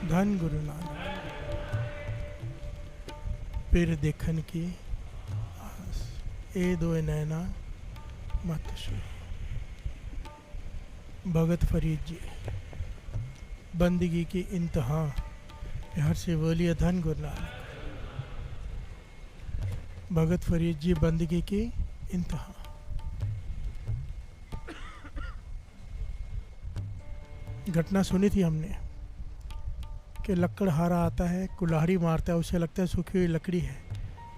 धन गुरु नानक। फिर देखन की आस, ए दो नैना मत सो। भगत फरीद जी बंदगी की इंतहा, प्यार से बोलिए धन गुरु नानक। भगत फरीद जी बंदगी की इंतहा। घटना सुनी थी हमने कि लकड़हारा आता है, कुल्हाड़ी मारता है, उसे लगता है सूखी हुई लकड़ी है,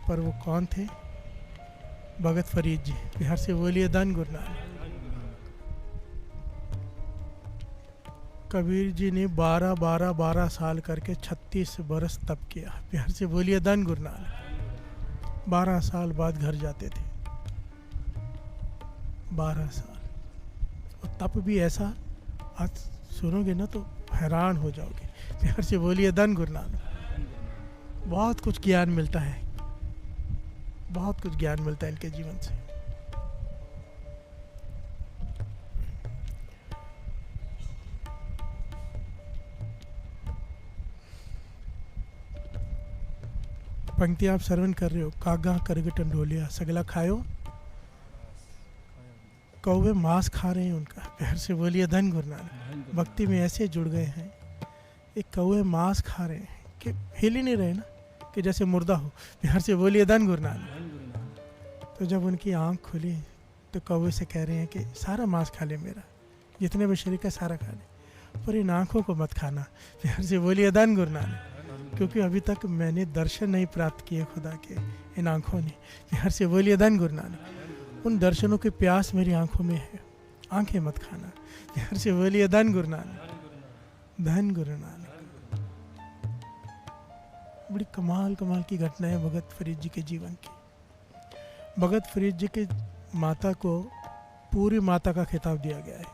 पर वो कौन थे? भगत फरीद जी। बिहार से बोलिए धन गुरु नानक। कबीर जी ने 12 साल करके 36 बरस तप किया। बिहार से बोलिए धन गुरु नानक। 12 साल बाद घर जाते थे। 12 साल, और तप भी ऐसा, आज सुनोगे ना तो हैरान हो जाओगे। प्यार से बोलिए धन गुरु नानक। बहुत कुछ ज्ञान मिलता है, बहुत कुछ ज्ञान मिलता है इनके जीवन से। पंक्ति आप श्रवण कर रहे हो। कागा करगटन ढोलिया सगला खायो, कौवे मांस खा रहे हैं उनका। प्यार से बोलिए धन गुरु नानक। भक्ति में ऐसे जुड़ गए हैं, एक कौवे मांस खा रहे हैं कि हिल ही नहीं रहे ना, कि जैसे मुर्दा हो। प्यार से बोलिए धन गुरु नानक। तो जब उनकी आंख खुली तो कौवे से कह रहे हैं कि सारा मांस खा ले मेरा, जितने भी शरीर का सारा खा ले, पर इन आँखों को मत खाना। प्यार से बोलिए धन गुरु नानक। क्योंकि अभी तक मैंने दर्शन नहीं प्राप्त किए खुदा के इन आँखों ने। प्यार से बोलिए धन गुरु नानक। उन दर्शनों की प्यास मेरी आंखों में है, आंखें मत खाना। प्यार से बोलिए धन गुरु नानक। धन गुरु नानक। बड़ी कमाल कमाल की घटना है भगत फरीद जी के जीवन की। भगत फरीद जी के माता को पूरी माता का खिताब दिया गया है।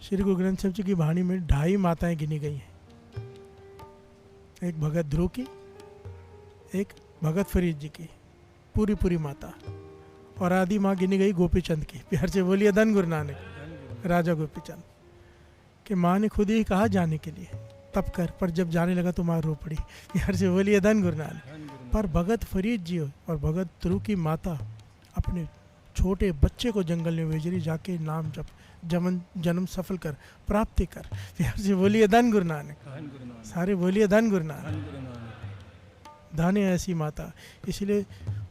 श्री गुरु ग्रंथ साहिब जी की वाणी में 2.5 माताएं गिनी गई हैं। एक भगत ध्रुव की, एक भगत फरीद जी की, पूरी माता, और आदि माँ गिनी गई गोपीचंद की। प्यार से बोलिए धन गुरु नानक। राजा गोपीचंद कि माँ ने खुद ही कहा जाने के लिए तप कर, पर जब जाने लगा तो माँ रो पड़ी। प्यार से बोलिए धन गुरु नानक। पर भगत फरीद जी और भगत ध्रुव की माता अपने छोटे बच्चे को जंगल में भेज रही, जाके नाम जप, जन्म सफल कर, प्राप्ति कर। प्यार से बोलिए धन गुरु नानक। सारे बोलिए धन गुरु नानक। धन है ऐसी माता, इसलिए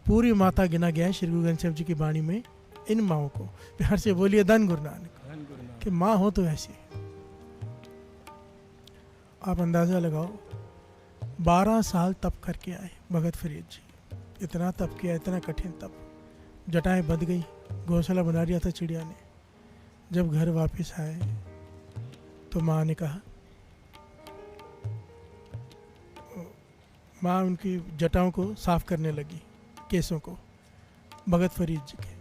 पूरी माता गिना गया है श्री गुरु ग्रंथ साहिब जी की वाणी में इन माओं को। प्यार से बोलिए धन गुरु नानक। कि माँ हो तो ऐसी। आप अंदाजा लगाओ, 12 साल तप करके आए भगत फरीद जी। इतना तप किया, इतना कठिन तप, जटाएं बंध गई, घोंसला बना दिया था चिड़िया ने। जब घर वापस आए तो माँ ने कहा, माँ उनकी जटाओं को साफ करने लगी, केसों को, भगत फरीद जी के।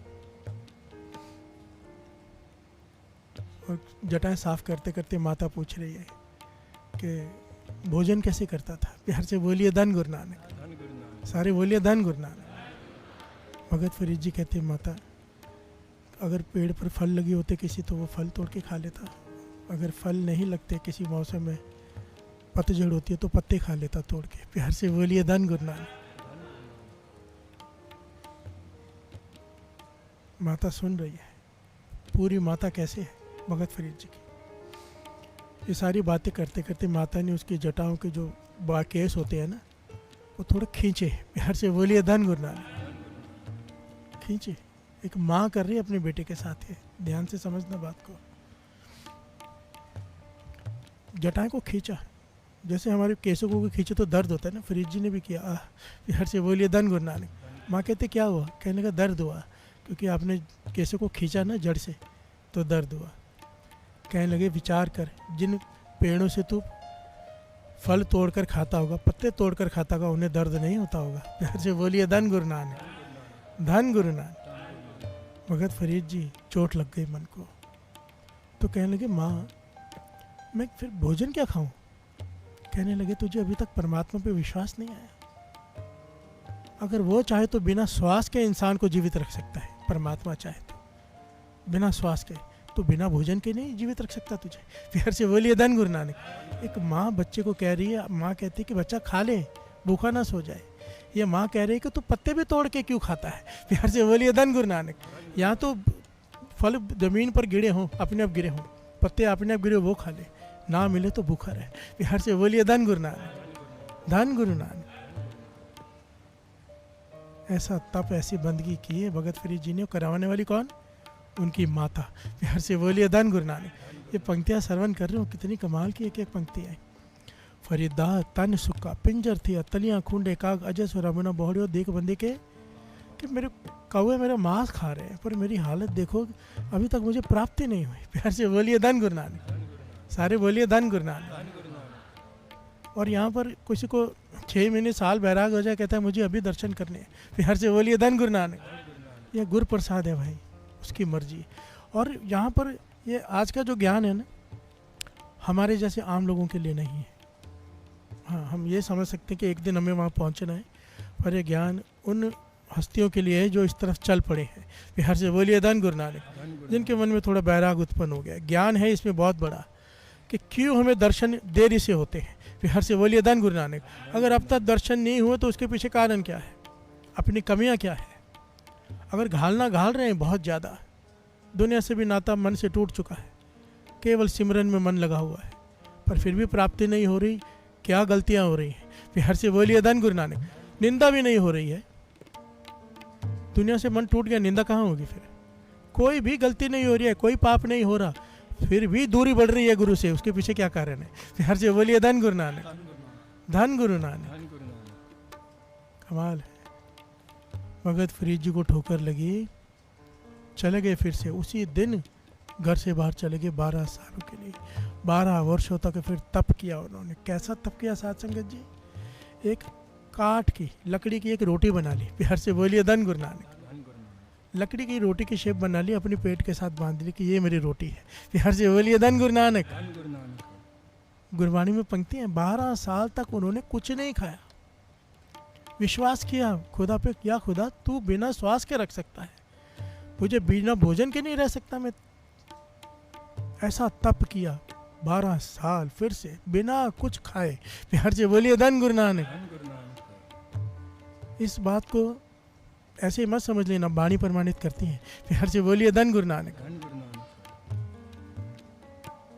और जटाएं साफ करते करते माता पूछ रही है कि भोजन कैसे करता था। प्यार से बोलिए धन गुरु नानक। सारे बोलिए धन गुरु नानक। भगत फरीद जी कहते, माता अगर पेड़ पर फल लगे होते किसी तो वो फल तोड़ के खा लेता, अगर फल नहीं लगते किसी मौसम में, पतझड़ होती है तो पत्ते खा लेता तोड़ के। प्यार से बोलिए धन गुरु नानक। माता सुन रही है, पूरी माता कैसे है भगत फरीद जी की। ये सारी बातें करते करते माता ने उसकी जटाओं के जो केस होते हैं ना, वो थोड़े खींचे। प्यार से बोलिए धन गुरु नानक। खींचे, एक माँ कर रही है अपने बेटे के साथ है। ध्यान से समझना बात को। जटाएं को खींचा, जैसे हमारे केसों को खींचे तो दर्द होता है ना, फरीद जी ने भी किया। प्यार से बोलिए धन गुरु नानक। माँ कहते क्या हुआ? कहने का दर्द हुआ, क्योंकि आपने केसों को खींचा ना जड़ से, तो दर्द हुआ। कहने लगे विचार कर, जिन पेड़ों से तू फल तोड़कर खाता होगा, पत्ते तोड़कर खाता होगा, उन्हें दर्द नहीं होता होगा। प्यार से बोलिए धन गुरु नानक। धन गुरु नानक। भगत फरीद जी चोट लग गई मन को, तो कहने लगे माँ मैं फिर भोजन क्या खाऊं? कहने लगे तुझे अभी तक परमात्मा पे विश्वास नहीं आया। अगर वो चाहे तो बिना श्वास के इंसान को जीवित रख सकता है। परमात्मा चाहे तो बिना श्वास के, तो बिना भोजन के नहीं जीवित रख सकता तुझे। प्यार से बोलिए धन गुरु नानक। एक माँ बच्चे को कह रही है, माँ कहती है कि बच्चा खा ले, भूखा ना सो जाए। ये माँ कह रही है कि तू पत्ते भी तोड़ के क्यों खाता है। प्यार से बोलिए धन गुरु नानक। यहाँ तो फल ज़मीन पर गिरे हों, अपने आप गिरे हों, पत्ते अपने आप गिरे वो खा ले, ना मिले तो भूखा रहे। प्यार से बोलिए धन गुरु नानक, धन गुरु नानक। ऐसा तप, ऐसी बंदगी की है भगत फरीद जी ने। करवाने वाली कौन? उनकी माता। प्यार से बोलिए धन गुरु नानक। ये पंक्तियाँ श्रवण कर रहे हो, कितनी कमाल की एक एक पंक्तियाँ हैं। फरीदा तन सुक्का पिंजर थी, तलियाँ खूंडे काग अजस रमुना बहुड़ियो देख बंदे के, कि मेरे कौवे मेरा मांस खा रहे हैं पर मेरी हालत देखो, अभी तक मुझे प्राप्ति नहीं हुई। प्यार से बोलिए धन गुरु नानक, सारे बोलिए धन गुरु नानक। और यहाँ पर किसी को 6 महीने साल बैराग हो जाए, कहता है मुझे अभी दर्शन करने हैं। प्यार से बोलिए धन गुरु नानक। यह गुरु प्रसाद है भाई, उसकी मर्जी। और यहाँ पर ये आज का जो ज्ञान है ना, हमारे जैसे आम लोगों के लिए नहीं है। हाँ, हम ये समझ सकते हैं कि एक दिन हमें वहाँ पहुँचना है, पर यह ज्ञान उन हस्तियों के लिए है जो इस तरफ चल पड़े हैं। प्यार से बोलिए धन गुरु नानक। जिनके मन में थोड़ा बैराग उत्पन्न हो गया। ज्ञान है इसमें बहुत बड़ा कि क्यों हमें दर्शन देरी से होते हैं। प्यार से बोलिए धन गुरु नानक। अगर अब तक दर्शन नहीं हुए तो उसके पीछे कारण क्या है, अपनी कमियां क्या है। अगर घालना घाल रहे हैं बहुत ज़्यादा, दुनिया से भी नाता मन से टूट चुका है, केवल सिमरन में मन लगा हुआ है, पर फिर भी प्राप्ति नहीं हो रही, क्या गलतियां हो रही हैं। प्यार से बोलिए धन गुरु नानक। निंदा भी नहीं हो रही है, दुनिया से मन टूट गया, निंदा कहाँ होगी फिर। कोई भी गलती नहीं हो रही है, कोई पाप नहीं हो रहा, फिर भी दूरी बढ़ रही है गुरु से, उसके पीछे क्या कारण है। प्यार से बोलिए धन गुरु नानक, धन गुरु नानक। कमाल है। भगत फरीद जी को ठोकर लगी, चले गए फिर से उसी दिन घर से बाहर चले गए 12 सालों के लिए। 12 वर्षों तक फिर तप किया उन्होंने। कैसा तप किया साथ संगत जी। एक काठ की, लकड़ी की एक रोटी बना ली। प्यार से बोलिए धन गुरु नानक। लकड़ी की रोटी की शेप बना ली, अपनी पेट के साथ बांध ली कि ये मेरी रोटी है। प्यार से बोलिए धन गुरु नानक। गुरबाणी में पंक्ति है, 12 साल तक उन्होंने कुछ नहीं खाया। विश्वास किया खुदा पे, क्या खुदा तू बिना श्वास के रख सकता है, मुझे बिना भोजन के नहीं रह सकता मैं। ऐसा तप किया 12 साल फिर से बिना कुछ खाए। प्यार से बोलिए धन गुरु नानक। इस बात को ऐसे ही मत समझ लेना, वाणी प्रमाणित करती है। प्यार से बोलिए धन गुरु नानक।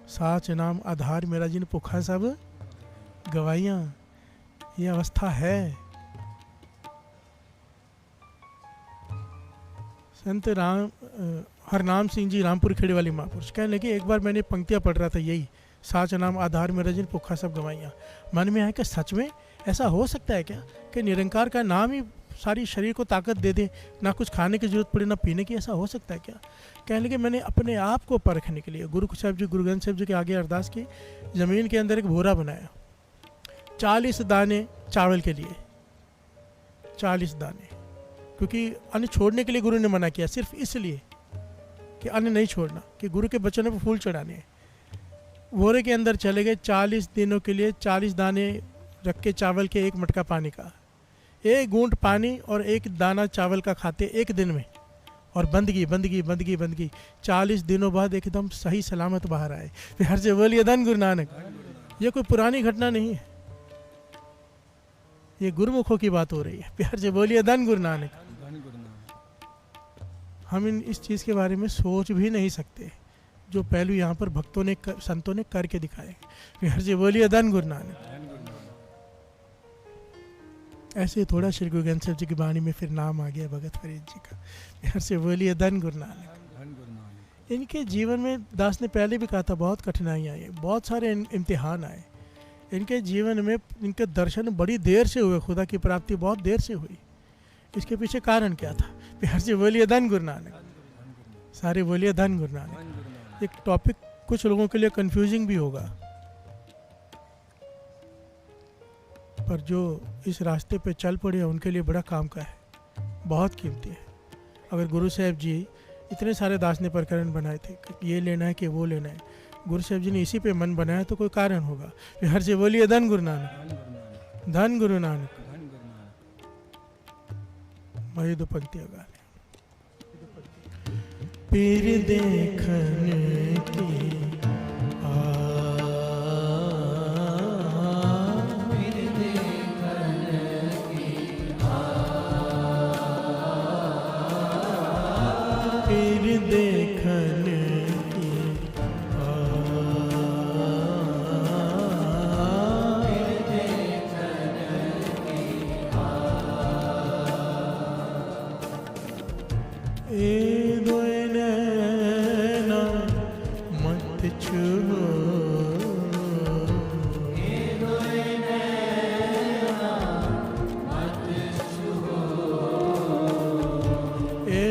साच नाम आधार मेरा जिन पुखा सब गवाइयाँ, ये अवस्था है। संत हरनाम सिंह जी रामपुर खेड़े वाली महापुरुष कहने लगे, एक बार मैंने पंक्तियाँ पढ़ रहा था यही, साच नाम आधार मेरा जिन पुखा सब गवाइयाँ। मन में आया कि सच में ऐसा हो सकता है क्या कि निरंकार का नाम ही सारी शरीर को ताकत दे दे, ना कुछ खाने की जरूरत पड़े ना पीने की, ऐसा हो सकता है क्या। कहने लगे मैंने अपने आप को परखने के लिए गुरु साहब जी, गुरु ग्रंथ साहब जी के आगे अरदास की, ज़मीन के अंदर एक भोरा बनाया, 40 दाने चावल के लिए, 40 दाने, क्योंकि अन्न छोड़ने के लिए गुरु ने मना किया, सिर्फ इसलिए कि अन्न नहीं छोड़ना, कि गुरु के बचनों पर फूल चढ़ाने हैं। भोरे के अंदर चले गए, 40 दिनों के लिए 40 दाने रख के चावल के, एक मटका पानी का, एक घूंट पानी और एक दाना चावल का खाते एक दिन में, और बंदगी बंदगी बंदगी बंदगी। 40 दिनों बाद एकदम सही सलामत बाहर आए। प्यार से बोलिए धन गुरु नानक। ये कोई पुरानी घटना नहीं है, ये गुरुमुखों की बात हो रही है। प्यार से बोलिए धन गुरु नानक। हम इस चीज़ के बारे में सोच भी नहीं सकते जो पहलू यहाँ पर भक्तों ने संतों ने करके दिखाए। प्यार से बोलिए धन गुरु नानक। ऐसे थोड़ा श्री गुरु ग्रंथ साहिब जी की वाणी में फिर नाम आ गया भगत फरीद जी का। प्यार से बोलिए धन गुरु नानक। इनके जीवन में दास ने पहले भी कहा था, बहुत कठिनाइयाँ आई, बहुत सारे इम्तिहान आए इनके जीवन में। इनके दर्शन बड़ी देर से हुए, खुदा की प्राप्ति बहुत देर से हुई। इसके पीछे कारण क्या था। प्यार से बोलिए धन गुरु नानक। सारे बोलिए धन गुरु नानक। एक टॉपिक कुछ लोगों के लिए कंफ्यूजिंग भी होगा, पर जो इस रास्ते पे चल पड़े हैं उनके लिए बड़ा काम का है, बहुत कीमती है। अगर गुरु साहब जी इतने सारे दास ने प्रकरण बनाए थे, ये लेना है कि वो लेना है, गुरु साहब जी ने इसी पे मन बनाया तो कोई कारण होगा। हर से बोलिए धन गुरु नानक, धन गुरु नानक। मैं दो पंक्तियाँ गा लें। पीर देखन की पीर देखन की ए दोए नैना मत छुओ, ए दोए नैना मत छुओ, ए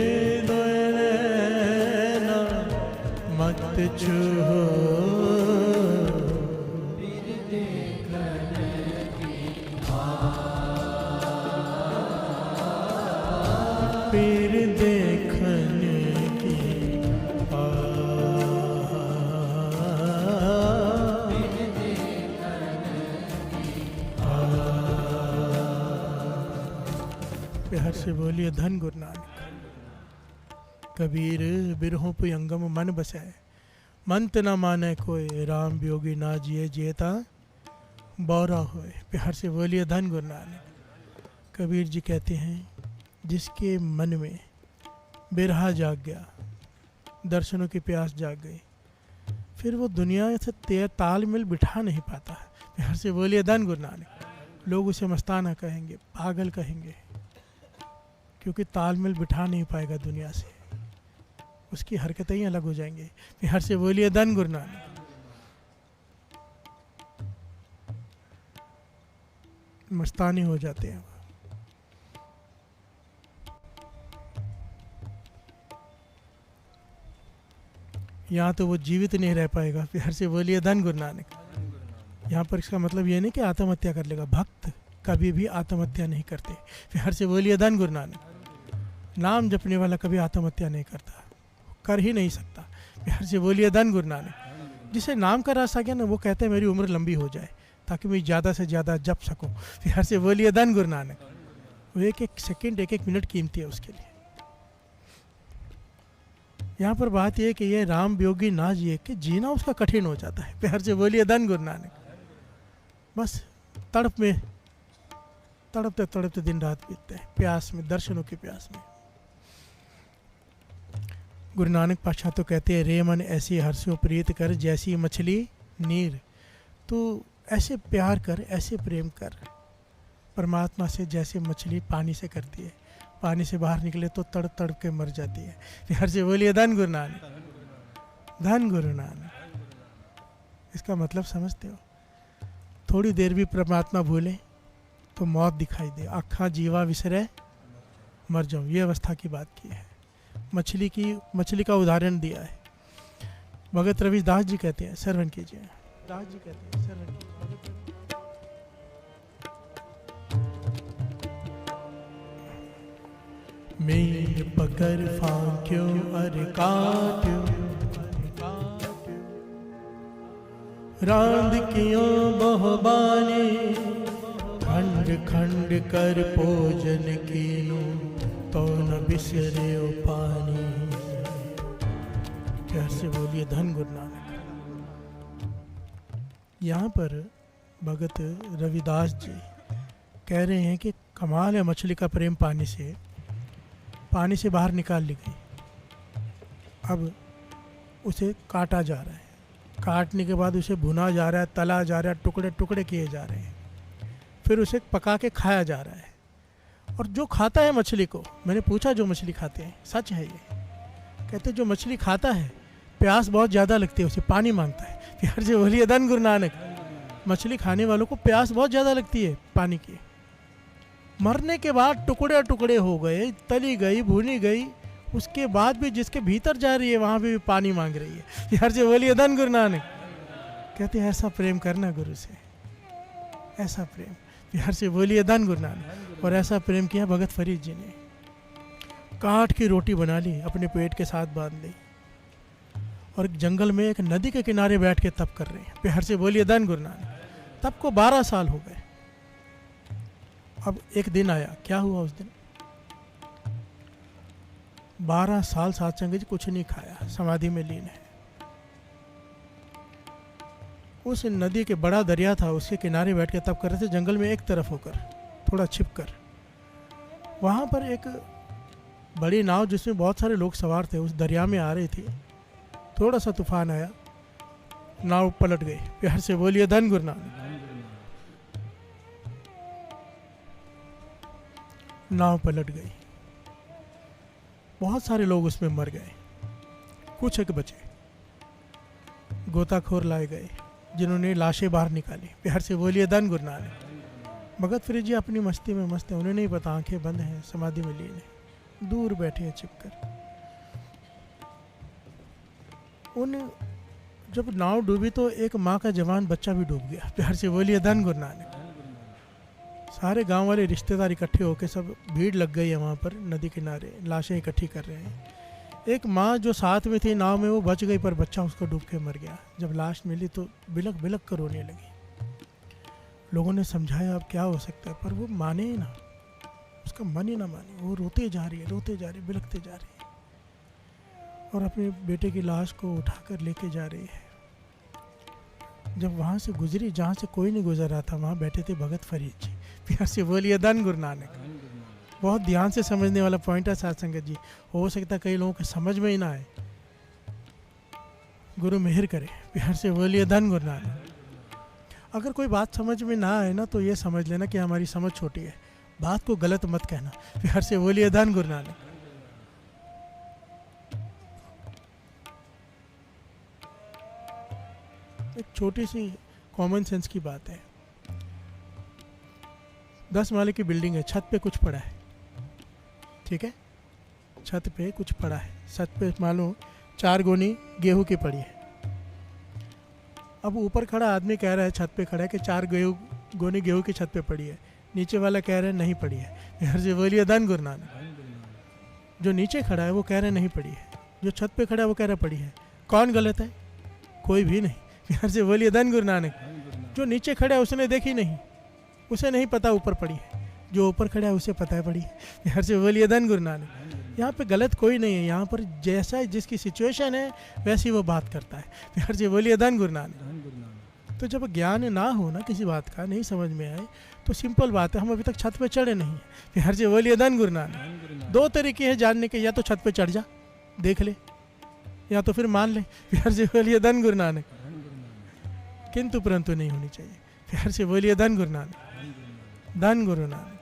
दोए नैना मत छुओ, पीर देखन की पीर देखन की प्यार से बोलिए धन गुरु नानक। कबीर बिरहों पुयंगम मन बसाए, मंत न माने कोई, राम वियोगी ना जिए जिएता बौरा होए। प्यार से बोलिए धन गुरु नानक। कबीर जी कहते हैं जिसके मन में बिरहा जाग गया, दर्शनों की प्यास जाग गई, फिर वो दुनिया से तालमेल बिठा नहीं पाता है। प्यार से बोलिए धन गुरु नानक। लोग उसे मस्ताना कहेंगे, पागल कहेंगे, क्योंकि तालमेल बिठा नहीं पाएगा दुनिया से, उसकी हरकतें ही अलग हो जाएंगी। प्यार से बोलिए धन गुरु नानक। मस्ताने हो जाते हैं। यहाँ तो वो जीवित नहीं रह पाएगा। प्यार से बोलिए धन गुरु नानक। यहाँ पर इसका मतलब ये नहीं कि आत्महत्या कर लेगा। भक्त कभी भी आत्महत्या नहीं करते। प्यार से बोलिए धन गुरु नानक। नाम जपने वाला कभी आत्महत्या नहीं करता, कर ही नहीं सकता। प्यार से बोलिए धन गुरु नानक। जिसे नाम का रास्ता गया ना, वो कहते हैं मेरी उम्र लंबी हो जाए ताकि मैं ज़्यादा से ज़्यादा जप सकूं। प्यार से बोलिए धन गुरु नानक। वो एक एक सेकंड, एक एक मिनट कीमती है उसके लिए। यहाँ पर बात यह है कि ये राम वियोगी ना जिए कि जीना उसका कठिन हो जाता है। प्यार से बोलिए धन गुरु नानक। बस तड़पते तड़पते दिन रात बीतते हैं, प्यास में, दर्शनों की प्यास में। गुरु नानक पातशाह तो कहते हैं रे मन ऐसी हर्षो प्रीत कर जैसी मछली नीर। तो ऐसे प्यार कर, ऐसे प्रेम कर परमात्मा से जैसे मछली पानी से करती है। पानी से बाहर निकले तो तड़प तड़प के मर जाती है। प्यार से बोलिए धन गुरु नानक। धन गुरु नानक। इसका मतलब समझते हो? थोड़ी देर भी परमात्मा भूले तो मौत दिखाई दे, आखा जीवा विसरे मर जाऊं, ये अवस्था की बात की है। मछली का उदाहरण दिया है। भगत रविदास जी कहते हैं, श्रवण कीजिए। दास जी कहते हैं, श्रवण कीजिए। मेर पकड़ फांक्यो अरे काट्यो, रांद कियो बहुबानी, खंड खंड कर भोजन कीनो, तो न बिसरे पानी। कैसे बोलिए धन गुरु नानक। यहाँ पर भगत रविदास जी कह रहे हैं कि कमाल है मछली का प्रेम पानी से बाहर निकाल ली गई, अब उसे काटा जा रहा है, काटने के बाद उसे भुना जा रहा है, तला जा रहा है, टुकड़े टुकड़े किए जा रहे हैं, फिर उसे पका के खाया जा रहा है। और जो खाता है मछली को, मैंने पूछा जो मछली खाते हैं, सच है ये, कहते जो मछली खाता है प्यास बहुत ज़्यादा लगती है, उसे पानी मांगता है। प्यार से बोलिए धन गुरु नानक। मछली खाने वालों को प्यास बहुत ज़्यादा लगती है पानी की। मरने के बाद टुकड़े टुकड़े हो गए, तली गई, भुनी गई, उसके बाद भी जिसके भीतर जा रही है वहाँ पे भी पानी मांग रही है। प्यार से बोलिए धन गुरु नानक। कहते हैं ऐसा प्रेम करना गुरु से, ऐसा प्रेम। प्यार से बोलिए धन गुरु नानक। और ऐसा प्रेम किया भगत फरीद जी ने, काट की रोटी बना ली, अपने पेट के साथ बांध ली, और जंगल में एक नदी के किनारे बैठ के तप कर रहे हैं। प्यार से बोलिए धन गुरु नानक। तप को 12 साल हो गए। अब एक दिन आया, क्या हुआ उस दिन? 12 साल साथ संगत जी कुछ नहीं खाया, समाधि में लीन है। उस नदी के बड़ा दरिया था, उसके किनारे बैठ के तप कर रहे थे, जंगल में एक तरफ होकर, थोड़ा छिप कर। वहाँ पर एक बड़ी नाव जिसमें बहुत सारे लोग सवार थे उस दरिया में आ रही थी। थोड़ा सा तूफान आया, नाव पलट गई। प्यार से बोलिए धन गुरु नानक। नाव पलट गई, बहुत सारे लोग उसमें मर गए, कुछ एक बचे। गोताखोर लाए गए जिन्होंने लाशें बाहर निकाली। प्यार से बोलिए धन गुरु नानक। भगत फरीद जी अपनी मस्ती में मस्त हैं, उन्हें नहीं पता आंखें बंद हैं, समाधि में लीन है, दूर बैठे हैं छिपकर। उन जब नाव डूबी तो एक माँ का जवान बच्चा भी डूब गया। प्यार से बोलिए धन गुरु नानक। सारे गांव वाले रिश्तेदार इकट्ठे होकर, सब भीड़ लग गई है वहाँ पर नदी किनारे, लाशें इकट्ठी कर रहे हैं। एक माँ जो साथ में थी नाव में, वो बच गई, पर बच्चा उसको डूब के मर गया। जब लाश मिली तो बिलक बिलक कर रोने लगी। लोगों ने समझाया अब क्या हो सकता है, पर वो माने ही ना, उसका मन ही ना माने। वो रोते जा रही है, रोते जा रही है, बिलकते जा रही है, और अपने बेटे की लाश को उठाकर लेके जा रही है। जब वहाँ से गुजरी, जहाँ से कोई नहीं गुजर रहा था, वहाँ बैठे थे भगत फरीद जी। प्यार से बोलिए धन गुरु नानक। बहुत ध्यान से समझने वाला पॉइंट है साथ संगत जी। हो सकता है कई लोगों के समझ में ही ना आए, गुरु मेहर करे। प्यार से बोलिए धन गुरु नानक। अगर कोई बात समझ में ना आए ना, तो ये समझ लेना कि हमारी समझ छोटी है, बात को गलत मत कहना। प्यार से बोलिए धन गुरु नानक। एक छोटी सी कॉमन सेंस की बात है। 10 माले की बिल्डिंग है, छत पे कुछ पड़ा है, ठीक है, छत पे कुछ पड़ा है। छत पे मान लो 4 गोनी गेहूं की पड़ी है। अब ऊपर खड़ा आदमी कह रहा है, छत पे खड़ा है, कि 4 गोनी गेहूं की छत पे पड़ी है। नीचे वाला कह रहा है नहीं पड़ी है। घर से बोलिए धन गुरु नानक। जो नीचे खड़ा है वो कह रहा है नहीं पड़ी है, जो छत पे खड़ा है वो कह रहा है पड़ी है। कौन गलत है? कोई भी नहीं। घर से बोलिए धन गुरु नानक। जो नीचे खड़ा है उसने देखी नहीं, उसे नहीं पता ऊपर पड़ी है, जो ऊपर खड़ा है उसे पता है पड़ी है। घर से बोलिए धन गुरु नानक। यहाँ पे गलत कोई नहीं है, यहाँ पर जैसा जिसकी सिचुएशन है वैसी वो बात करता है। घर से बोलिए धन गुरु नानक। तो जब ज्ञान ना हो ना किसी बात का, नहीं समझ में आए, तो सिंपल बात है, हम अभी तक छत पे चढ़े नहीं है। घर से बोलिए धन गुरु नानक। 2 तरीके हैं जानने के, या तो छत पे चढ़ जा देख ले, या तो फिर मान ले। घर से बोलिए धन गुरु नानक। किंतु परंतु नहीं होनी चाहिए। प्यार से बोलिए धन गुरु नानक। धन गुरु नानक।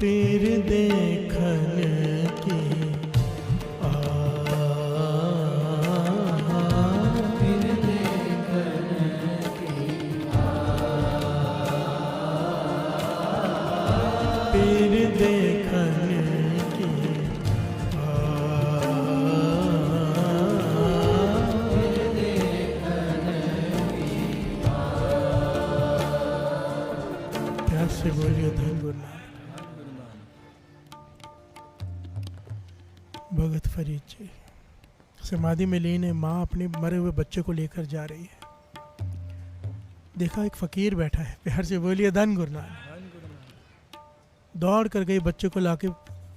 पीर देखन की पीर देखन की पीर देखन की प्यार से बोलिए धन गुरु नानक। भगत फरीद जी समाधि में लीन है। माँ अपने मरे हुए बच्चे को लेकर जा रही है। देखा एक फकीर बैठा है। प्यार से बोलिए धन गुरु नानक। दौड़ कर गई, बच्चे को लाके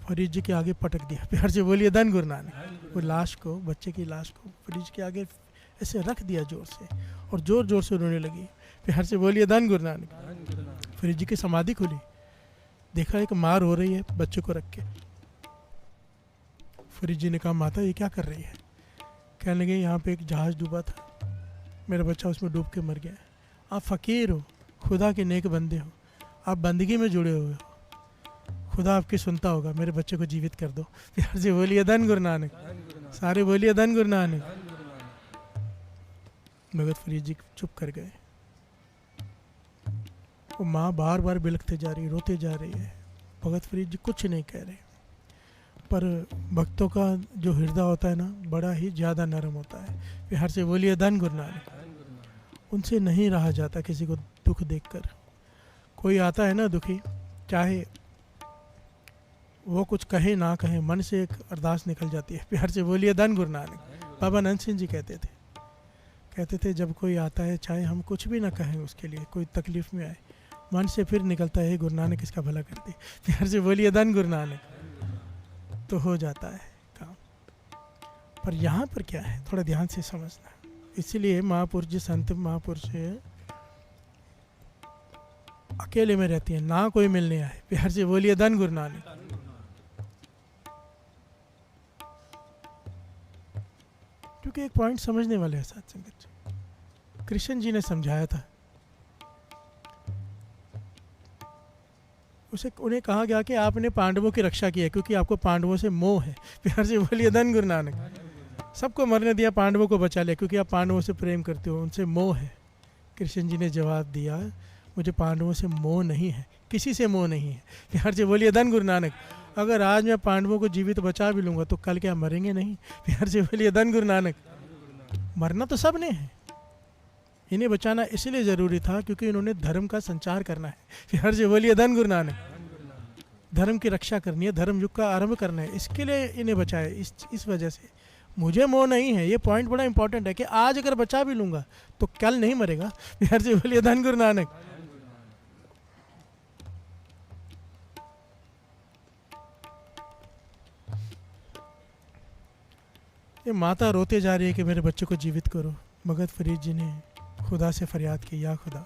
फरीद जी के आगे पटक दिया। प्यार से बोलिए धन गुरु नानक। वो लाश को, बच्चे की लाश को फरीद जी के आगे ऐसे रख दिया जोर से, और जोर जोर से रोने लगी। प्यार से बोलिए धन गुरु नानक। फरीद जी की समाधि खुली, देखा एक माँ रो रही है बच्चे को रख के। फरीद जी ने कहा माता ये क्या कर रही है? कहने लगे यहाँ पे एक जहाज़ डूबा था, मेरा बच्चा उसमें डूब के मर गया। आप फ़कीर हो, खुदा के नेक बंदे हो, आप बंदगी में जुड़े हुए हो, खुदा आपकी सुनता होगा, मेरे बच्चे को जीवित कर दो। प्यार से बोलिए धन गुरु नानक। सारे बोलिए धन गुरु नानक। भगत फरीद जी चुप कर गए। वो माँ बार बार बिलखते जा रही, रोते जा रही है। भगत फरीद जी कुछ नहीं कह रहे, पर भक्तों का जो हृदय होता है ना, बड़ा ही ज़्यादा नरम होता है। प्यार से बोलिए धन गुरु नानक। उनसे नहीं रहा जाता किसी को दुख देखकर। कोई आता है ना दुखी, चाहे वो कुछ कहे ना कहे, मन से एक अरदास निकल जाती है। प्यार से बोलिए धन गुरु नानक। बाबा नंद सिंह जी कहते थे, कहते थे जब कोई आता है चाहे हम कुछ भी ना कहें उसके लिए, कोई तकलीफ़ में आए, मन से फिर निकलता है गुरु नानक इसका भला कर दे। प्यार से बोलिए धन गुरु नानक, तो हो जाता है काम। पर यहाँ पर क्या है, थोड़ा ध्यान से समझना। इसलिए महापुरुष जी, संत महापुरुष अकेले में रहती हैं, ना कोई मिलने आए। प्यार से बोलिए धन गुरु नानक। क्योंकि एक पॉइंट समझने वाले हैं साथ संगत जी, कृष्ण जी ने समझाया था, उन्हें कहा गया कि आपने पांडवों की रक्षा की है क्योंकि आपको पांडवों से मोह है। प्यार से बोलिए धन गुरु नानक। सबको मरने दिया, पांडवों को बचा लिया क्योंकि आप पांडवों से प्रेम करते हो, उनसे मोह है। कृष्ण जी ने जवाब दिया, मुझे पांडवों से मोह नहीं है, किसी से मोह नहीं है। प्यार से बोलिए धन गुरु नानक। अगर आज मैं पांडवों को जीवित बचा भी लूँगा तो कल क्या मरेंगे नहीं? प्यार से बोलिए धन गुरु नानक। मरना तो सब ने है, इन्हें बचाना इसलिए ज़रूरी था क्योंकि इन्होंने धर्म का संचार करना है। प्यार से बोलिए धन गुरु नानक। धर्म की रक्षा करनी है, धर्म युग का आरंभ करना है, इसके लिए इन्हें बचाए। इस वजह से मुझे मोह नहीं है। ये पॉइंट बड़ा इंपॉर्टेंट है कि आज अगर बचा भी लूँगा तो कल नहीं मरेगा। प्यार से बोलिए धन गुरु नानक। ये माता रोते जा रही है कि मेरे बच्चे को जीवित करो। भगत फरीद जी ने खुदा से फरियाद की, या खुदा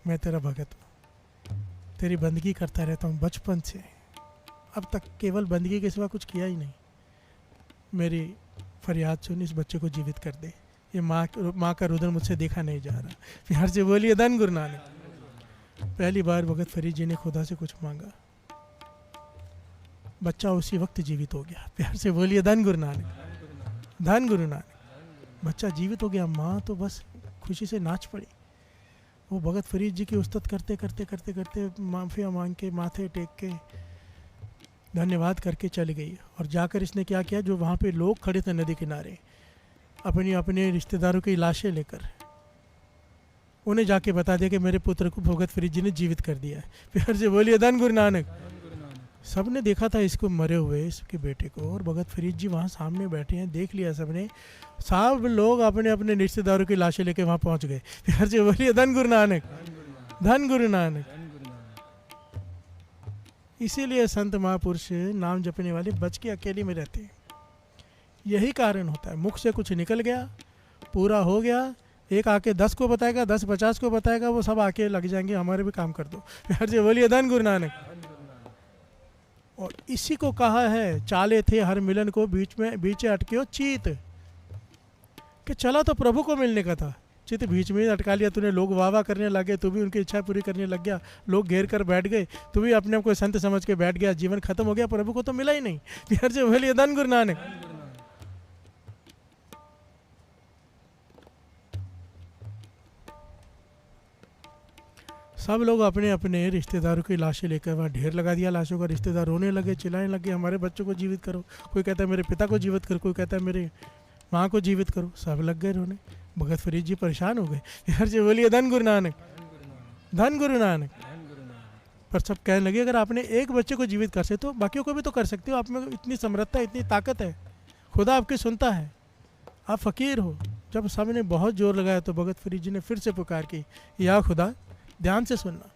मैं तेरा भगत हूँ, तेरी बंदगी करता रहता हूँ बचपन से, अब तक केवल बंदगी के सिवा कुछ किया ही नहीं। मेरी फरियाद सुन, इस बच्चे को जीवित कर दे। ये माँ का रुदन मुझसे देखा नहीं जा रहा। प्यार से बोलिए धन गुरु नानक। पहली बार भगत फरीद जी ने खुदा से कुछ मांगा, बच्चा उसी वक्त जीवित हो गया। प्यार से बोलिए धन गुरु नानक। धन गुरु नानक। बच्चा जीवित हो गया, माँ तो बस खुशी से नाच पड़ी। वो भगत फरीद जी की उस्तत करते करते करते करते माफिया मांग के, माथे टेक के, धन्यवाद करके चली गई। और जाकर इसने क्या किया, जो वहाँ पे लोग खड़े थे नदी किनारे, अपने रिश्तेदारों की लाशें लेकर उन्हें जाके बता दिया कि मेरे पुत्र को भगत फरीद जी ने जीवित कर दिया है। प्यार से बोलिए धन गुरु नानक। सब ने देखा था इसको मरे हुए, इसके बेटे को, और भगत फरीद जी वहाँ सामने बैठे हैं, देख लिया सबने। सब लोग अपने अपने रिश्तेदारों की लाशें लेके वहाँ पहुँच गए। प्यार से बोलिए धन गुरु नानक। धन गुरु नानक। इसीलिए संत महापुरुष नाम जपने वाले बच के अकेले में रहते हैं। यही कारण होता है, मुख से कुछ निकल गया, पूरा हो गया, एक आके 10 को बताएगा, 10 50 को बताएगा, वो सब आके लग जाएंगे हमारे भी काम कर दो। प्यार से बोलिए धन गुरु नानक। और इसी को कहा है, चाले थे हर मिलन को बीच अटके हो चीत, कि चला तो प्रभु को मिलने का था, चित बीच में अटका लिया तूने। लोग वाह वाह करने लगे, तू भी उनकी इच्छा पूरी करने लग गया, लोग घेर कर बैठ गए, तू भी अपने आप को संत समझ के बैठ गया, जीवन खत्म हो गया, प्रभु को तो मिला ही नहीं। प्यार से बोलिए धन गुरु नानक। सब लोग अपने अपने रिश्तेदारों की लाशें लेकर वहाँ ढेर लगा दिया लाशों का। रिश्तेदार रोने लगे, चिल्लाने लगे, हमारे बच्चों को जीवित करो। कोई कहता है मेरे पिता को जीवित करो, कोई कहता है मेरे माँ को जीवित करो। सब लग गए रोने। भगत फरीद जी परेशान हो गए। यार जी बोलिए धन गुरु नानक। धन गुरु नानक। पर सब कहने लगे अगर आपने एक बच्चे को जीवित कर सकते हो, बाकियों को भी तो कर सकते हो। आप में इतनी समर्थता, इतनी ताकत है, खुदा आपकी सुनता है, आप फ़कीर हो। जब सब ने बहुत जोर लगाया तो भगत फरीद जी ने फिर से पुकार की, या खुदा ध्यान से सुनना।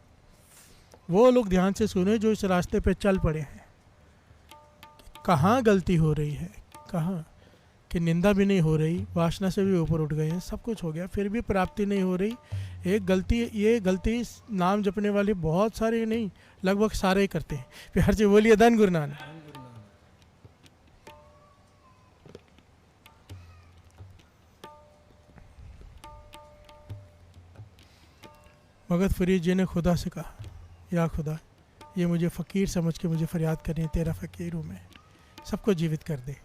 वो लोग ध्यान से सुने जो इस रास्ते पे चल पड़े हैं, कहाँ गलती हो रही है, कहाँ कि निंदा भी नहीं हो रही, वासना से भी ऊपर उठ गए हैं, सब कुछ हो गया, फिर भी प्राप्ति नहीं हो रही। एक गलती, ये गलती नाम जपने वाले बहुत सारे नहीं, लगभग सारे ही करते हैं। प्यार से बोलिए धन गुरु नानक। भगत फरीद जी ने खुदा से कहा, या खुदा ये मुझे फ़कीर समझ के मुझे फरियाद करनी है, तेरा फ़कीर हूँ मैं, सबको जीवित कर दे।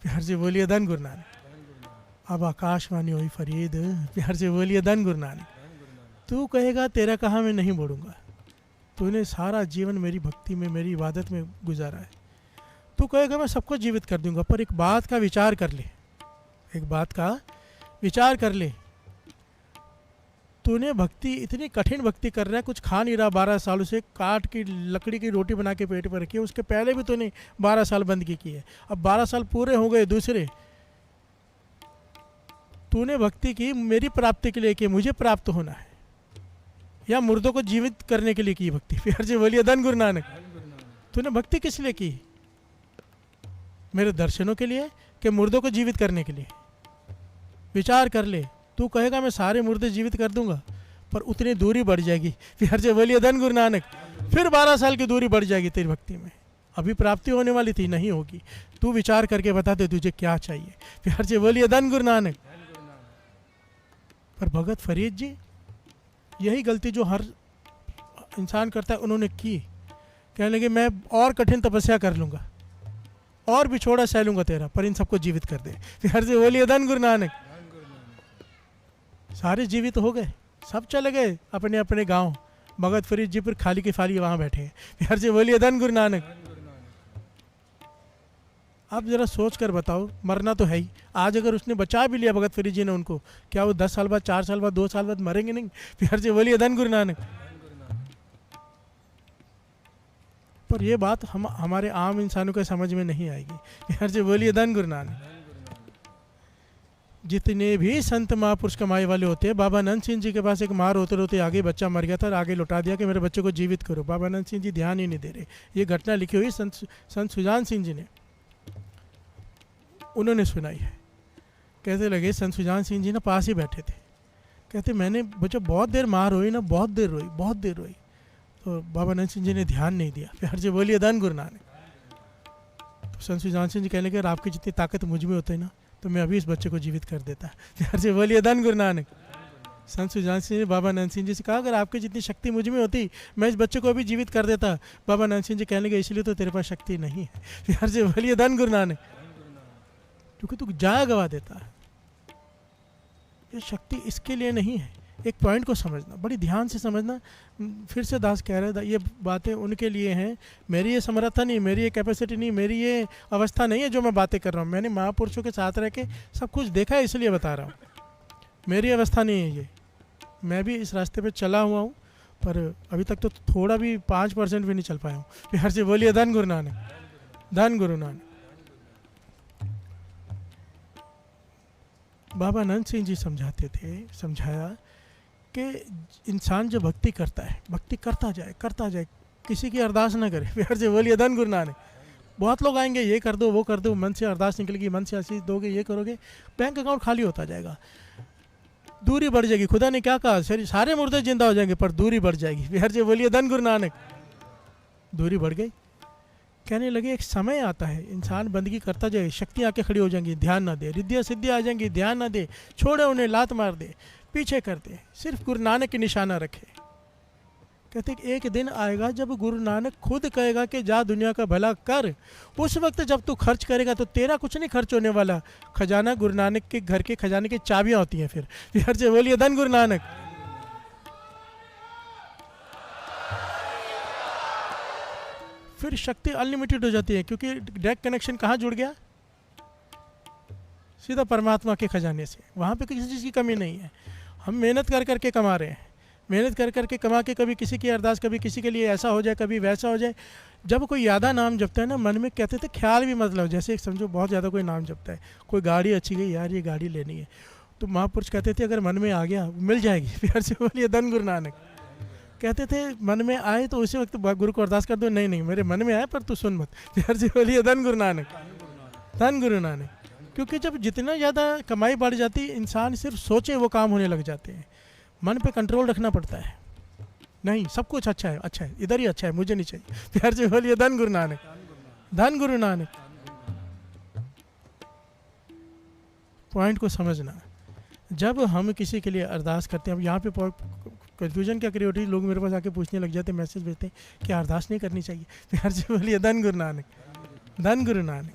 प्यार से बोलिए धन गुरु नानक। अब आकाशवाणी हुई फरीद, प्यार से बोलिए धन गुरु नानक। तू कहेगा तेरा कहाँ मैं नहीं बोलूँगा, तूने सारा जीवन मेरी भक्ति में, मेरी इबादत में गुजारा है। तू कहेगा मैं सबको जीवित कर दूँगा, पर एक बात का विचार कर ले, एक बात का विचार कर ले। तूने भक्ति, इतनी कठिन भक्ति कर रहा है, कुछ खा नहीं रहा 12 सालों से, काट की लकड़ी की रोटी बना के पेट पर रखी है, उसके पहले भी तूने 12 साल बंदगी की है, अब 12 साल पूरे हो गए दूसरे, तूने भक्ति की मेरी प्राप्ति के लिए की, मुझे प्राप्त होना है, या मुर्दों को जीवित करने के लिए की भक्ति? प्यार से बोलिए धन गुरु नानक। तूने भक्ति किस लिए की? मेरे दर्शनों के लिए कि मुर्दों को जीवित करने के लिए? विचार कर ले। तू कहेगा मैं सारे मुर्दे जीवित कर दूंगा, पर उतनी दूरी बढ़ जाएगी। प्यार से बोलिए धन गुरु नानक। फिर 12 साल की दूरी बढ़ जाएगी तेरी भक्ति में। अभी प्राप्ति होने वाली थी, नहीं होगी। तू विचार करके बता दे तुझे क्या चाहिए। प्यार से बोलिए धन गुरु नानक। पर भगत फरीद जी यही गलती जो हर इंसान करता है उन्होंने की। कहने लगे मैं और कठिन तपस्या कर लूँगा और बिछोड़ा सह लूँगा तेरा, पर इन सबको जीवित कर दे। प्यार से बोलिए धन गुरु नानक। सारे जीवित हो गए, सब चले गए अपने अपने गांव। भगत फरीद जी पर खाली के खाली वहाँ बैठे हैं। प्यार से बोलिए धन गुरु नानक। आप जरा सोच कर बताओ, मरना तो है ही। आज अगर उसने बचा भी लिया भगत फरीद जी ने उनको, क्या वो 10 साल बाद, 4 साल बाद, 2 साल बाद मरेंगे नहीं? प्यार से बोलिए धन गुरु नानक। पर ये बात हमारे आम इंसानों को समझ में नहीं आएगी। प्यार से बोलिए धन गुरु नानक। जितने भी संत महापुरुष कमाई वाले होते हैं, बाबा नंद सिंह जी के पास एक मार होते होते आगे बच्चा मर गया था और आगे लौटा दिया कि मेरे बच्चे को जीवित करो। बाबा नंद सिंह जी ध्यान ही नहीं दे रहे। ये घटना लिखी हुई संत सुजान सिंह जी ने, उन्होंने सुनाई है। कहते लगे संत सुजान सिंह जी ना पास ही बैठे थे। कहते मैंने बच्चा बहुत देर मार रोई ना, बहुत देर रोई, बहुत देर रोई। तो बाबा नंद सिंह जी ने ध्यान नहीं दिया। प्यार से बोलिए धन गुरु नानक। तो संत सुजान सिंह जी कहने लगे आपकी जितनी ताकत मुझ में होती है ना, तो मैं अभी इस बच्चे को जीवित कर देता। प्यार से बोलिए धन गुरु नानक। संत सुजान सिंह ने बाबा नंद सिंह जी से कहा अगर आपकी जितनी शक्ति मुझ में होती मैं इस बच्चे को अभी जीवित कर देता। बाबा नंद सिंह जी कहने लगे इसलिए तो तेरे पास शक्ति नहीं है। प्यार से बोलिए धन गुरु नानक। क्योंकि तू जाया गवा देता है। ये शक्ति इसके लिए नहीं है। एक पॉइंट को समझना, बड़ी ध्यान से समझना। फिर से दास कह रहे थे ये बातें उनके लिए हैं। मेरी ये समर्था नहीं, मेरी ये कैपेसिटी नहीं, मेरी ये अवस्था नहीं है जो मैं बातें कर रहा हूँ। मैंने महापुरुषों के साथ रह के सब कुछ देखा है, इसलिए बता रहा हूँ। मेरी अवस्था नहीं है ये। मैं भी इस रास्ते पे चला हुआ हूँ, पर अभी तक तो थोड़ा भी 5% भी नहीं चल पाया हूँ। प्यार से बोलिए धन गुरु नानक। धन गुरु नानक। बाबा नंद सिंह जी समझाते थे, समझाया कि इंसान जो भक्ति करता है, भक्ति करता जाए, किसी की अरदास ना करे। प्यार से बोलिए धन गुरु नानक। बहुत लोग आएंगे, ये कर दो, वो कर दो, मन से अरदास निकलेगी, मन से आशीष दोगे, ये करोगे, बैंक अकाउंट खाली होता जाएगा, दूरी बढ़ जाएगी। खुदा ने क्या कहा, सारे मुर्दे जिंदा हो जाएंगे पर दूरी बढ़ जाएगी। प्यार से बोलिए धन गुरु नानक। दूरी बढ़ गई। कहने लगे एक समय आता है इंसान बंदगी करता जाए, शक्ति आके खड़ी हो जाएंगी, ध्यान ना दे, रिद्धियाँ सिद्धियाँ आ जाएंगी, ध्यान ना दे, छोड़े उन्हें, लात मार दे, पीछे कर दे, सिर्फ गुरु नानक की निशाना रखे। कहते एक दिन आएगा जब गुरु नानक खुद कहेगा कि जा दुनिया का भला कर। उस वक्त जब तू खर्च करेगा तो तेरा कुछ नहीं खर्च होने वाला। खजाना गुरु नानक के घर के खजाने की चाबियाँ होती हैं। फिर यार से बोलिए धन गुरु नानक। फिर शक्ति अनलिमिटेड हो जाती है, क्योंकि डायरेक्ट कनेक्शन कहाँ जुड़ गया, सीधा परमात्मा के खजाने से। वहाँ पे किसी चीज़ की कमी नहीं है। हम मेहनत कर करके कमा रहे हैं, मेहनत कर करके कमा के कभी किसी की अरदास, कभी किसी के लिए ऐसा हो जाए, कभी वैसा हो जाए। जब कोई यादा नाम जपता है ना, मन में कहते थे ख्याल भी मतलब, जैसे समझो बहुत ज़्यादा कोई नाम जपता है, कोई गाड़ी अच्छी गई, यार ये गाड़ी लेनी है, तो महापुरुष कहते थे अगर मन में आ गया मिल जाएगी। प्यार से बोलिए धन गुरु नानक। कहते थे मन में आए तो उसी वक्त गुरु को अरदास कर दो, नहीं नहीं मेरे मन में आए पर तू सुन मत। प्यार से बोलिए धन गुरु नानक। धन गुरु नानक। क्योंकि जब जितना ज़्यादा कमाई बढ़ जाती, इंसान सिर्फ सोचे वो काम होने लग जाते हैं। मन पे कंट्रोल रखना पड़ता है। नहीं सब कुछ अच्छा है, अच्छा है, इधर ही अच्छा है, मुझे नहीं चाहिए। प्यार से बोलिए धन गुरु नानक। धन गुरु नानक। पॉइंट को समझना। जब हम किसी के लिए अरदास करते हैं, अब यहाँ पे कन्फ्यूजन क्या करी होती है, लोग मेरे पास आके पूछने लग जाते हैं, मैसेज भेजते हैं कि अरदास नहीं करनी चाहिए। प्यार से बोलिए धन गुरु नानक। धन गुरु नानक।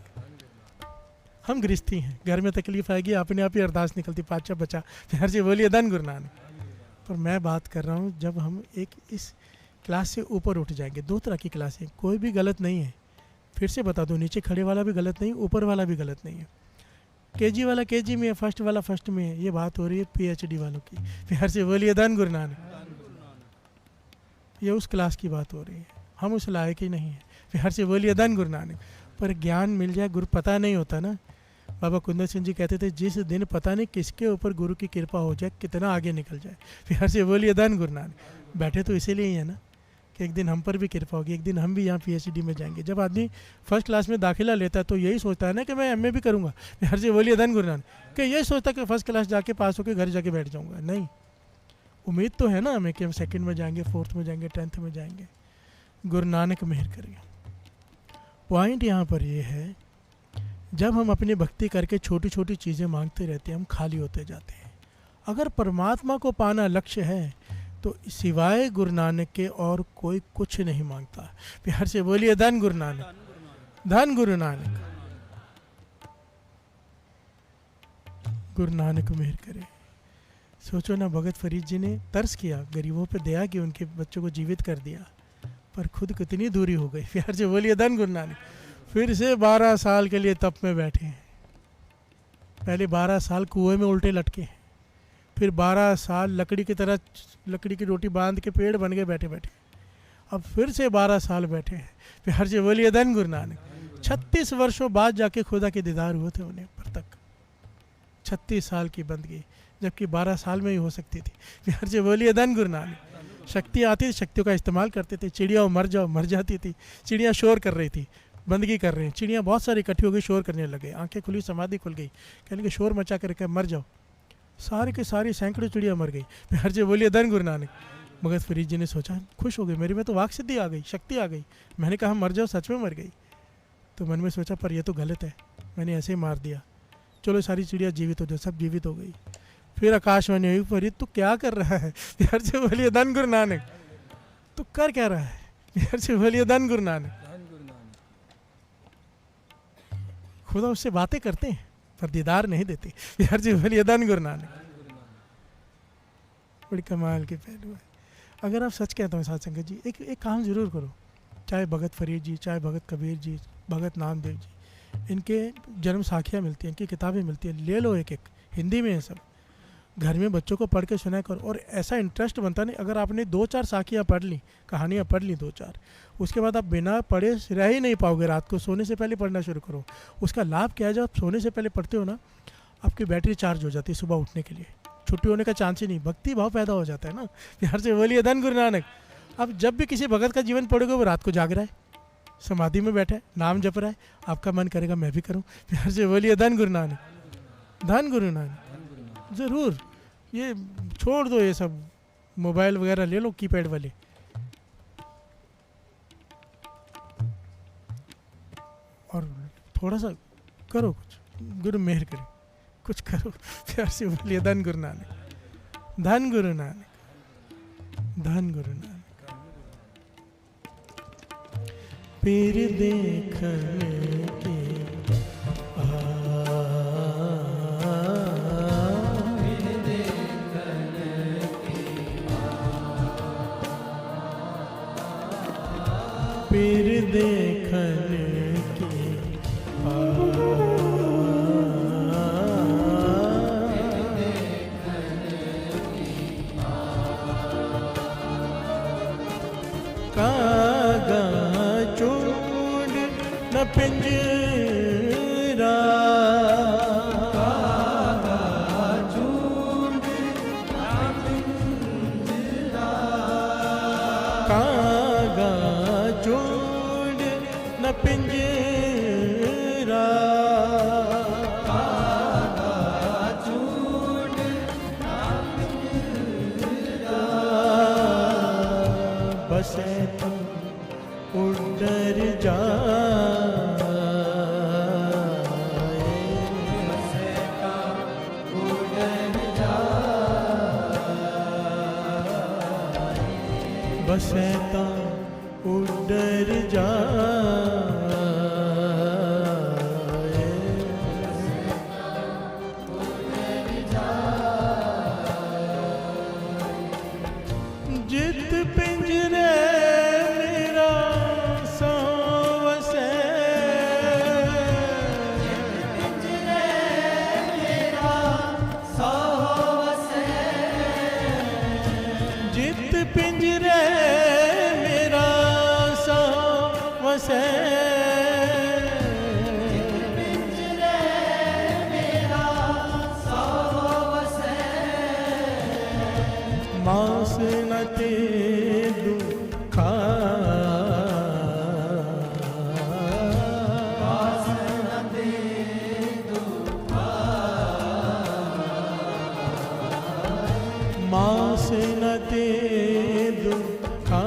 हम गृहस्थी हैं, घर में तकलीफ आएगी, अपने आप ही अरदास निकलती, पाचा बचा। प्यार से बोलिए धन गुरु नानक। पर मैं बात कर रहा हूँ जब हम एक इस क्लास से ऊपर उठ जाएंगे। दो तरह की क्लास है, कोई भी गलत नहीं है। फिर से बता दो, नीचे खड़े वाला भी गलत नहीं, ऊपर वाला भी गलत नहीं है। केजी वाला केजी में है, फर्स्ट वाला फर्स्ट में है। ये बात हो रही है पीएचडी वालों की। प्यार से बोलिए धन गुरु नानक। ये उस क्लास की बात हो रही है, हम उस लायक ही नहीं है। प्यार से बोलिए धन गुरु नानक। पर ज्ञान मिल जाए, गुरु पता नहीं होता ना, बाबा कुंदन सिंह जी कहते थे, जिस दिन पता नहीं किसके ऊपर गुरु की कृपा हो जाए, कितना आगे निकल जाए। प्यार से बोलिए धन गुरु नानक। बैठे तो इसीलिए ही है ना कि एक दिन हम पर भी कृपा होगी, एक दिन हम भी यहाँ PhD में जाएंगे। जब आदमी फर्स्ट क्लास में दाखिला लेता है तो यही सोचता है ना कि मैं MA भी करूँगा। प्यार से बोलिए धन गुरु नानक। कि यही सोचता है कि फर्स्ट क्लास जाके पास होकर घर जाके बैठ जाऊँगा। नहीं, उम्मीद तो है ना हमें कि हम सेकंड में जाएंगे, 4th में जाएंगे, 10th में जाएंगे। गुरु नानक मेहर करेंगे। पॉइंट यहाँ पर ये है, जब हम अपनी भक्ति करके छोटी छोटी चीज़ें मांगते रहते हैं, हम खाली होते जाते हैं। अगर परमात्मा को पाना लक्ष्य है तो सिवाय गुरु नानक के और कोई कुछ नहीं मांगता। प्यार से बोलिए धन गुरु नानक, धन गुरु नानक। गुरु नानक मेहर करे। सोचो ना, भगत फरीद जी ने तरस किया, गरीबों पे दया की, उनके बच्चों को जीवित कर दिया, पर खुद कितनी दूरी हो गई। प्यार से बोलिए धन गुरु नानक। फिर से 12 साल के लिए तप में बैठे हैं। पहले 12 साल कुएं में उल्टे लटके हैं, फिर 12 साल लकड़ी की तरह, लकड़ी की रोटी बांध के पेड़ बन गए बैठे बैठे। अब फिर से 12 साल बैठे हैं। प्यार से बोलिए धन गुरु नानक। 36 वर्षों बाद जाके खुदा के दीदार हुए थे उन्हें पर तक। 36 साल की बंदगी, जबकि 12 साल में ही हो सकती थी। प्यार से बोलिए धन गुरु नानक। शक्ति आती थी, शक्तियों का इस्तेमाल करते थे। चिड़िया मर जाओ, मर जाती थी। चिड़िया शोर कर रही थी, बंदगी कर रहे हैं। चिड़िया बहुत सारी इकट्ठी हो गई, शोर करने लगे। आंखें खुली, समाधि खुल गई, कहने के शोर मचा कर मर जाओ। सारे के सारी सैकड़ों चिड़िया मर गई। प्यार से बोलिए धन गुरु नानक। भगत फरीद जी ने सोचा, खुश हो गए, मेरे में तो वाक सिद्धि आ गई, शक्ति आ गई। मैंने कहा मर जाओ, सच में मर गई। तो मन में सोचा, पर यह तो गलत है, मैंने ऐसे ही मार दिया। चलो सारी चिड़िया जीवित हो जाओ, सब जीवित हो गई। फिर आकाशवाणी हुई, फरीद तू क्या कर रहा है? प्यार से बोलिए धन गुरु नानक। तो कर क्या रहा है? प्यार से बोलिए धन गुरु नानक। खुदा उससे बातें करते हैं पर दीदार नहीं देते। प्यार से बोलिए धन गुरु नानक। बड़ी कमाल के पहलू है। अगर आप सच कहते हो साथ संगत जी, एक काम जरूर करो। चाहे भगत फरीद जी, चाहे भगत कबीर जी, भगत नामदेव जी, इनके जन्म साखियाँ मिलती हैं, इनकी किताबें मिलती हैं, ले लो एक एक, हिंदी में है सब। घर में बच्चों को पढ़ के सुनाया करो, और ऐसा इंटरेस्ट बनता नहीं। अगर आपने 2-4 साखियाँ पढ़ ली, कहानियाँ पढ़ ली 2-4, उसके बाद आप बिना पढ़े रह ही नहीं पाओगे। रात को सोने से पहले पढ़ना शुरू करो। उसका लाभ क्या है, जब आप सोने से पहले पढ़ते हो ना, आपकी बैटरी चार्ज हो जाती है सुबह उठने के लिए। छुट्टी होने का चांस ही नहीं, भक्ति भाव पैदा हो जाता है ना। प्यार से बोलिए धन गुरु नानक। अब जब भी किसी भगत का जीवन पढ़ोगे, वो रात को जाग रहा है, समाधि में बैठा है, नाम जप रहा है, आपका मन करेगा मैं भी करूँ। प्यार से बोलिए धन गुरु नानक, धन गुरु नानक। ज़रूर ये छोड़ दो, ये सब मोबाइल वगैरह ले लो कीपैड वाले। और थोड़ा सा करो कुछ, गुरु मेहर करे, कुछ करो। प्यार से बोलिए धन गुरु नानक, धन गुरु नानक, धन गुरु नानक। पीर देखने के पीर देखने की कागा चूड़ न पिंजरा, कागा चूड़ न पिंजरा, कागा चूड़ न पिंजरा, कागा चूड़ न पिंजरा, बसे तुम उड़र जाए, बसे तुम उड़र जाए, बसे तुम उड़र जाए, जित पिंजरे मेरा सो वसे, जित पिंजरे मेरा सो वसे, जित पिंजरे ते दुखा मास न ते दुखा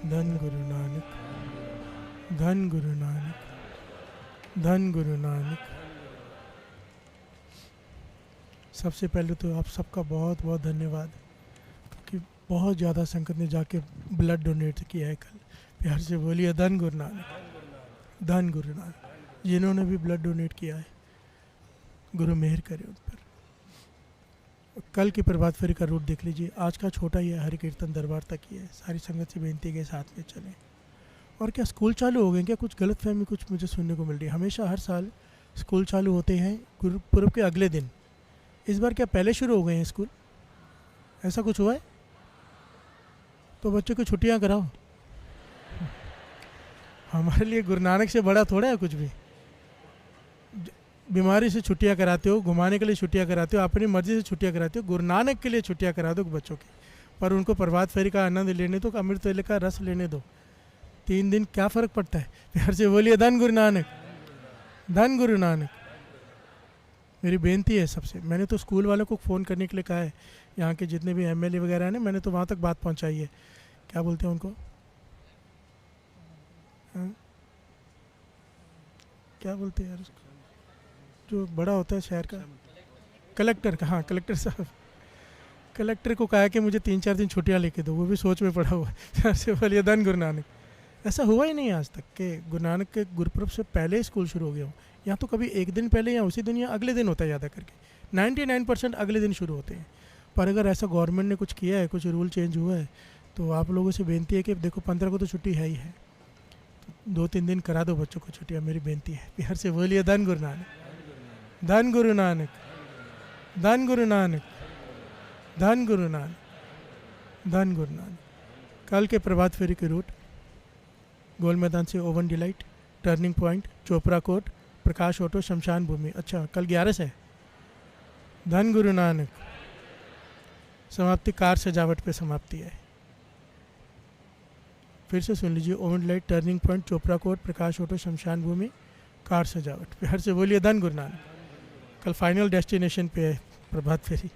धन गुरु नानक, धन गुरु नानक, धन गुरु नानक। सबसे पहले तो आप सबका बहुत बहुत धन्यवाद कि बहुत ज़्यादा संगत ने जाके ब्लड डोनेट किया है कल। प्यार से बोलिए धन गुरु नानक, धन गुरु नानक। जिन्होंने भी ब्लड डोनेट किया है गुरु मेहर करे उन पर। कल की प्रभात फेरी का रूट देख लीजिए, आज का छोटा ही है, हरि कीर्तन दरबार तक ही है। सारी संगत से बेनती है साथ में चलें। और क्या स्कूल चालू हो गए क्या? कुछ गलतफहमी कुछ मुझे सुनने को मिल रही है। हमेशा हर साल स्कूल चालू होते हैं गुरुपुरब के अगले दिन। इस बार क्या पहले शुरू हो गए हैं स्कूल? ऐसा कुछ हुआ है? तो बच्चों को छुट्टियां कराओ। हमारे लिए गुरु नानक से बड़ा थोड़ा है कुछ भी। बीमारी से छुट्टियां कराते हो, घुमाने के लिए छुट्टियां कराते हो, अपनी मर्जी से छुट्टियां कराते हो। गुरु नानक के लिए छुट्टियां करा दो बच्चों की, पर उनको प्रभात फेरी का आनंद लेने दो, अमृत वेले का रस लेने दो। 3 दिन क्या फ़र्क पड़ता है? प्यार से बोलिए धन गुरु नानक, धन गुरु नानक। मेरी बेनती है सबसे, मैंने तो स्कूल वालों को फ़ोन करने के लिए कहा है, यहाँ के जितने भी एमएलए वगैरह हैं ना, मैंने तो वहाँ तक बात पहुँचाई है। क्या बोलते हैं उनको? हाँ? क्या बोलते हैं यार उसको, जो बड़ा होता है शहर का? कलेक्टर का। हाँ, कलेक्टर साहब, कलेक्टर को कहा कि मुझे 3-4 दिन छुट्टियाँ लेके दो। वो भी सोच में पड़ा हुआ है। से बोलिए धन गुरु नानक। ऐसा हुआ ही नहीं आज तक कि गुरु नानक के गुरुपुरब से पहले स्कूल शुरू हो गया हो। यहाँ तो कभी एक दिन पहले या उसी दिन या अगले दिन होता है, ज़्यादा करके 99% अगले दिन शुरू होते हैं। पर अगर ऐसा गवर्नमेंट ने कुछ किया है, कुछ रूल चेंज हुआ है, तो आप लोगों से बेनती है कि देखो 15 को तो छुट्टी है ही है, तो 2-3 दिन करा दो बच्चों को छुट्टियाँ। मेरी बेनती है, प्यार से बोलिए धन गुरु नानक, धन गुरु नानक, धन गुरु नानक, धन गुरु नानक, धन गुरु नानक। कल के प्रभात फेरी के रूट गोल मैदान से Oven Delight, turning point, Chopra Court, Prakash Auto, शमशान भूमि। अच्छा, कल 11 से। धन गुरु नानक। समाप्ति कार सजावट पे समाप्ति है। फिर से सुन लीजिए, Oven Delight, turning point, Chopra Court, Prakash Auto, शमशान भूमि, कार सजावट। फिर से बोलिए धन गुरु नानक। कल फाइनल डेस्टिनेशन पे है प्रभात फेरी।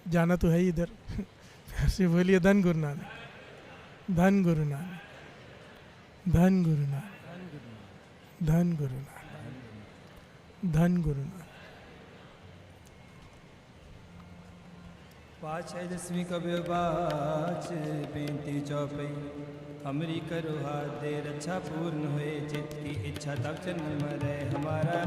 जाना तो है ही इधर। फिर से बोलिए धन गुरु नानक, धन गुरु नानक, धन गुरु नानक, धन गुरु नानक, धन गुरु नानक। पाछे दसवीं कब्य बाच बेनती चौपई, हमरी करो हाथ दे रक्षा पूर्ण हुए, चित्त की इच्छा तब जन्म मरे हमारा।